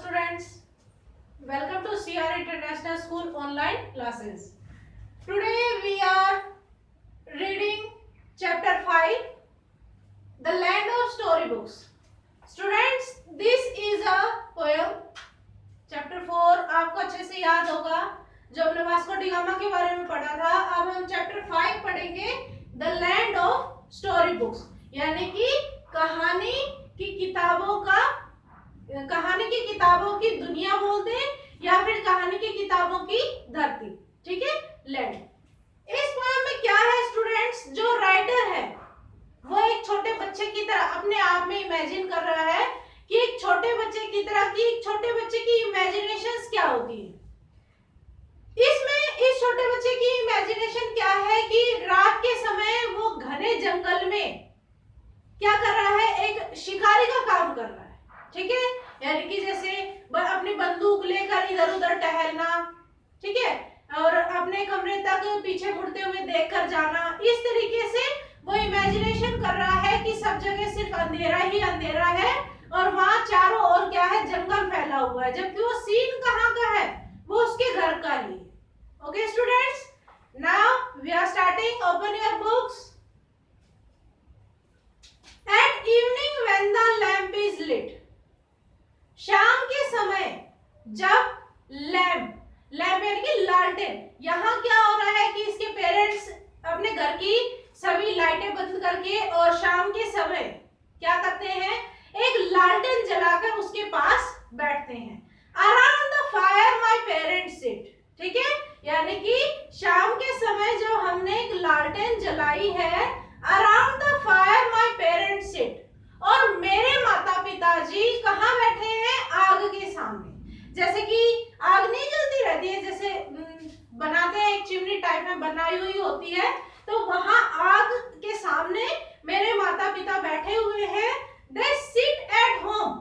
students, welcome to CR International School online classes. Today we are reading chapter 5, The Land of Storybooks. Students, this is a poem. Chapter 4 आपको अच्छे से याद होगा जो हमने Vasco D gamma के बारे में पढ़ा था. अब हम चैप्टर 5 पढ़ेंगे, the land of story books, यानी कि कहानी की किताबों की दुनिया बोल दे या फिर कहानी की किताबों की धरती. ठीक है, लैंड. इस पोएम में क्या है स्टूडेंट्स, जो राइटर है वो एक छोटे बच्चे की तरह अपने आप में इमेजिन कर रहा है कि एक छोटे बच्चे की तरह की छोटे बच्चे की इमेजिनेशंस क्या होती है. इसमें इस छोटे बच्चे की इमेजिनेशन क्या है कि रात के समय वो घने जंगल में क्या कर रहा है, एक शिकारी का काम कर रहा है. ठीक है, यानी कि जैसे अपनी बंदूक लेकर इधर उधर टहलना, ठीक है, और अपने कमरे तक पीछे मुड़ते हुए देखकर जाना. इस तरीके से वो इमेजिनेशन कर रहा है कि सब जगह सिर्फ अंधेरा ही अंधेरा है और वहां चारों ओर क्या है, जंगल फैला हुआ है, जबकि वो सीन कहाँ का है, वो उसके घर का ही. Okay students, now we are starting. Open your books. At evening when the lamp is lit, शाम के समय जब लैंप यानी कि लालटेन, यहाँ क्या हो रहा है कि इसके पेरेंट्स अपने घर की सभी लाइटें बंद करके और शाम के समय क्या करते हैं, एक लालटेन जलाकर उसके पास बैठते हैं. Around the fire my parents sit. ठीक है, यानी कि शाम के समय जब हमने एक लालटेन जलाई है, around the fire my parents sit, और मेरे माता पिताजी कहाँ बैठे हैं, आग के सामने. जैसे कि आग नहीं जलती रहती है, जैसे बनाते हैं, एक चिमनी टाइप में बनाई हुई होती है, तो वहां आग के सामने मेरे माता पिता बैठे हुए हैं. दे सिट एट होम,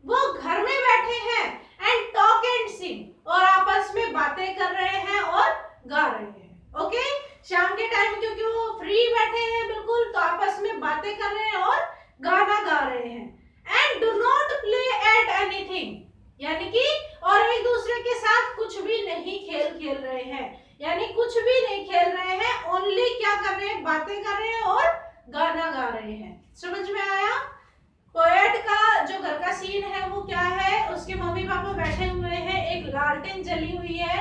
वो घर में बैठे हैं. एंड टॉक एंड सिंग, और आपस में बातें कर रहे हैं और गा रहे हैं. ओके, शाम के टाइम क्योंकि वो फ्री बैठे हैं बिल्कुल, तो आपस में बातें कर रहे हैं और गाना गा रहे हैं. And do not play at anything, यानी कि और एक दूसरे के साथ कुछ भी नहीं खेल रहे हैं, यानी कुछ भी नहीं खेल रहे हैं, ओनली क्या कर रहे हैं, बातें कर रहे हैं और गाना गा रहे हैं. समझ में आया? पोएट का जो घर का सीन है वो क्या है, उसके मम्मी पापा बैठे हुए हैं, एक लालटेन जली हुई है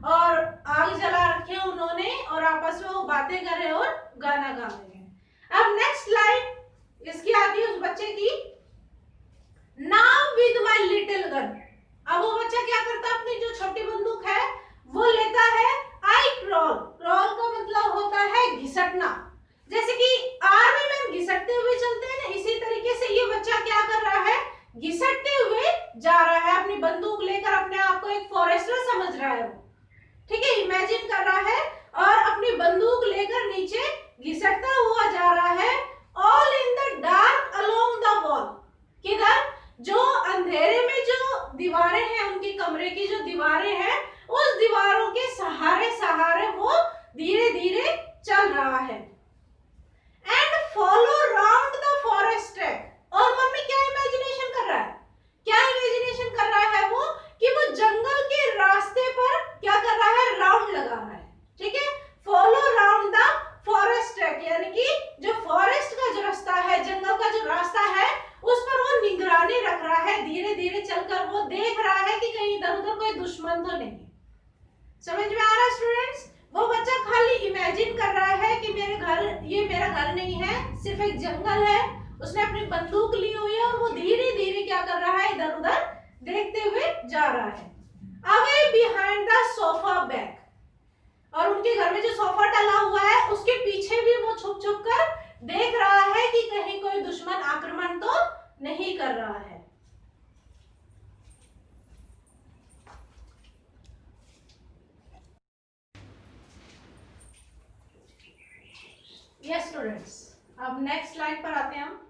और आग जला रखी है उन्होंने, और आपस में वो बातें कर रहे हैं और गाना गा रहे हैं. अब नेक्स्ट लाइन इसकी आती है उस बच्चे की, now with my little gun. अब वो बच्चा क्या करता है, अपनी जो छोटी बंदूक है वो लेता है. आई क्रॉल, क्रॉल का मतलब होता है घिसटना, जैसे कि आर्मी में घिसटते हुए चलते हैं ना, इसी तरीके से ये बच्चा क्या कर रहा है, घिसटते हुए जा रहा है. अपनी बंदूक लेकर अपने आप को एक फॉरेस्टर समझ रहा है वो. ठीक है, इमेजिन कर रहा है और अपनी बंदूक लेकर नीचे घिसटता हुआ जा रहा है. All in the dark along the wall, किधर, जो अंधेरे में जो दीवारें हैं, उनके कमरे की जो दीवारें हैं, उस दीवारों के सहारे सहारे वो धीरे धीरे चल रहा है. And follow round the forest track, और मम्मी क्या इमेजिनेशन कर रहा है, क्या इमेजिनेशन कर रहा है वो, कि वो जंगल के रास्ते पर क्या कर रहा है, राउंड लगा रहा है. ठीक है, follow round the forest track, यानी कि जो फॉरेस्ट का जो रास्ता है, जंगल का जो रास्ता है, उस पर वो निगरानी रख रहा है. धीरे धीरे चलकर वो देख रहा है कि कहीं इधर उधर कोई दुश्मन तो नहीं. समझ में आ रहा है स्टूडेंट्स? वो बच्चा खाली इमेजिन कर रहा है कि मेरे घर, ये मेरा घर नहीं है, सिर्फ एक जंगल है. उसने अपनी बंदूक ली हुई है और वो धीरे धीरे क्या कर रहा है, इधर उधर देखते हुए जा रहा है. Away behind the sofa back, और उनके घर में जो सोफा डला हुआ है उसके पीछे भी वो छुप छुप कर देख रहा है कि कहीं कोई दुश्मन आक्रमण तो नहीं कर रहा है. यस स्टूडेंट्स, अब नेक्स्ट स्लाइड पर आते हैं हम.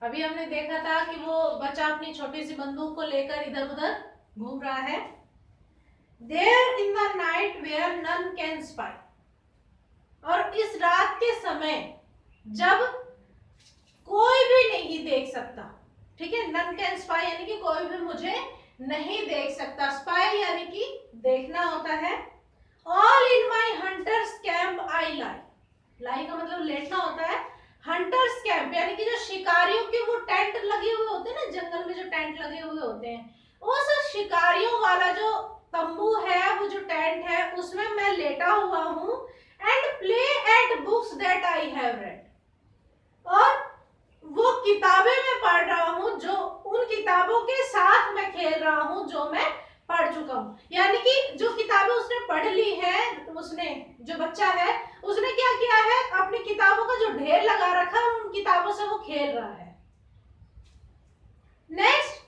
अभी हमने देखा था कि वो बच्चा अपनी छोटी सी बंदूक को लेकर इधर उधर घूम रहा है. There in the night where none can spy, और इस रात के समय जब कोई भी नहीं देख सकता, ठीक है, नन कैन स्पाई यानी कि कोई भी मुझे नहीं देख सकता, स्पाई यानी कि देखना होता है। All in my hunter's camp I lay, lay का मतलब लेटना होता है। हंटर्स कैंप यानी कि जो शिकारियों के वो टेंट लगे हुए होते हैं ना, जंगल में जो टेंट लगे हुए होते हैं, उस शिकारियों वाला जो तंबू है, वो जो टेंट है, उसमें मैं लेटा हुआ हूँ। And play at books that I have read, और वो किताबें मैं पढ़ रहा हूँ, जो उन किताबों के साथ मैं खेल रहा हूँ जो मैं पढ़ चुका हूँ। यानी कि जो किताबें उसने पढ़ ली है, उसने जो बच्चा है उसने क्या किया है, अपनी किताबों का जो ढेर लगा रखा है, उन किताबों से वो खेल रहा है। Next,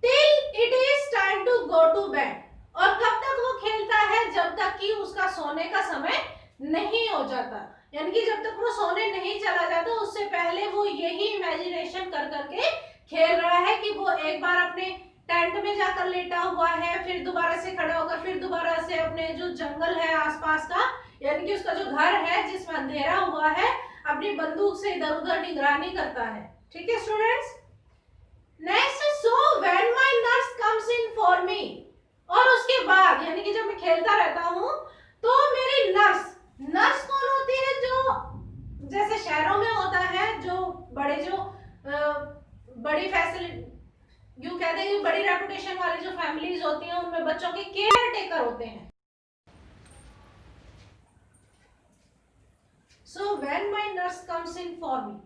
till it is time to go to bed, और कब तक वो खेलता है, जब तक कि उसका सोने का समय नहीं हो जाता, यानी कि जब तक वो सोने नहीं चला जाता उससे पहले वो यही इमेजिनेशन कर करके खेल रहा है कि वो एक बार अपने टेंट में जाकर लेटा हुआ है, फिर दोबारा से खड़ा होकर फिर दोबारा से अपने जो जंगल है आसपास का, यानी कि उसका जो घर है जिसमें अंधेरा हुआ है, अपनी बंदूक से इधर उधर निगरानी करता है। ठीक है students. Next, so when my nurse comes in for me, और उसके बाद यानी कि जब मैं खेलता रहता हूँ तो मेरी नर्स, नर्स कौन होती है, जो जैसे शहरों में होता है, जो बड़े जो बड़ी फैसिलिटी, यूं कहते हैं बड़ी रेपुटेशन वाली जो फैमिलीज होती हैं, उनमें बच्चों के केयर टेकर होते हैं। So when my nurse comes in for me,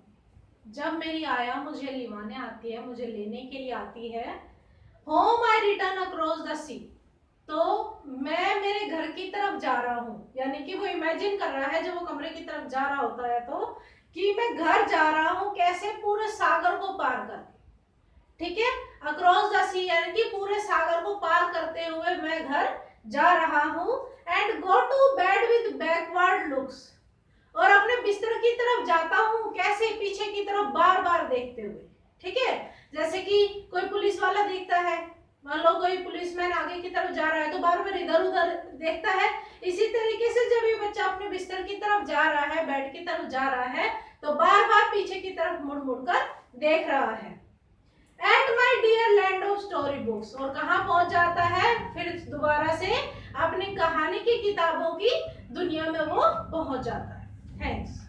जब मेरी आया मुझे लिवाने आती है, मुझे लेने के लिए आती है, home I return across the sea, तो मैं मेरे घर की तरफ जा रहा हूँ, यानी कि वो इमेजिन कर रहा है जब वो कमरे की तरफ जा रहा होता है तो, कि मैं घर जा रहा हूँ कैसे, पूरे सागर को पार कर। ठीक है, अक्रॉस द सी यानी कि पूरे सागर को पार करते हुए मैं घर जा रहा हूँ। And go to bed with backward looks, और अपने बिस्तर की तरफ जाता हूँ कैसे, पीछे की तरफ बार बार देखते हुए। ठीक है, जैसे कि कोई पुलिस वाला देखता है, मान लो कोई पुलिसमैन आगे की तरफ जा रहा है तो बार बार इधर उधर देखता है, इसी तरीके से जब ये बच्चा अपने बिस्तर की तरफ जा रहा है, बेड की तरफ जा रहा है, तो बार बार पीछे की तरफ मुड़ मुड़ कर देख रहा है। At my dear land of story books, और कहाँ पहुंच जाता है, फिर दोबारा से अपनी कहानी की किताबों की दुनिया में वो पहुंच जाता है। थैंक्स।